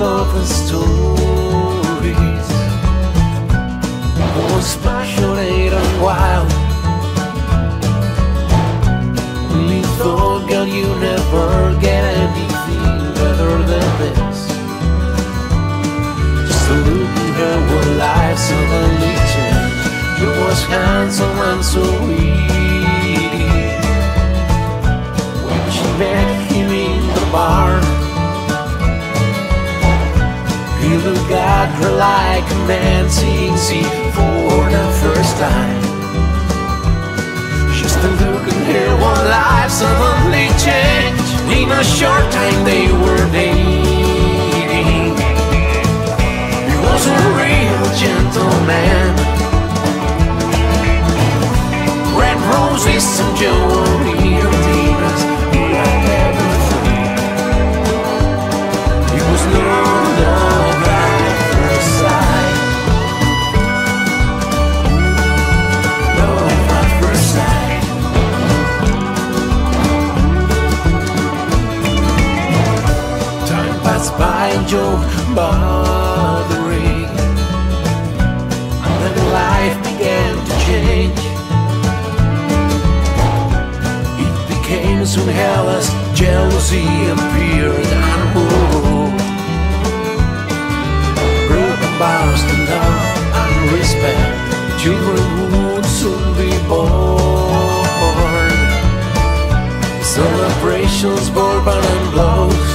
love stories. Was passionate and wild. You thought, girl, you never get anything better than this. Just a look at her, what life suddenly changed. You was handsome and so witty. When she met him in the bar, he looked at her like a man seeing sea for the first time. Just a look at her, one life suddenly changed. In a short time they were dating. He was a real gentleman. Red roses and jewelry and dinners, like everything. He was not love at first sight. Love at first sight. Time passed by and Joe bothering, and then life began to change. It became soon hell as jealousy appeared and moved. Broken vows to love and respect. Children would soon be born. Celebrations, bourbon and blows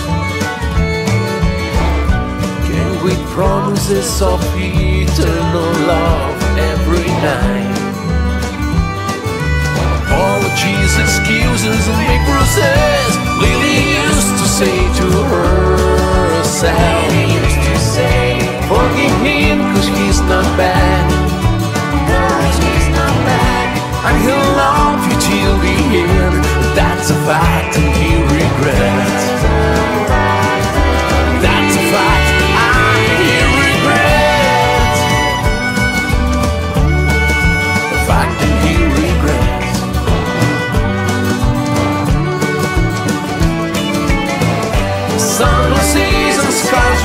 came with promises of eternal love every night. Apologies, excuses, and big bruises. Lily used to say to herself, forgive him, cause he's not bad. And he'll love you till the end. That's a fact, and he regrets. That's a fact, and he regrets. The fact that he regrets. Summer season scars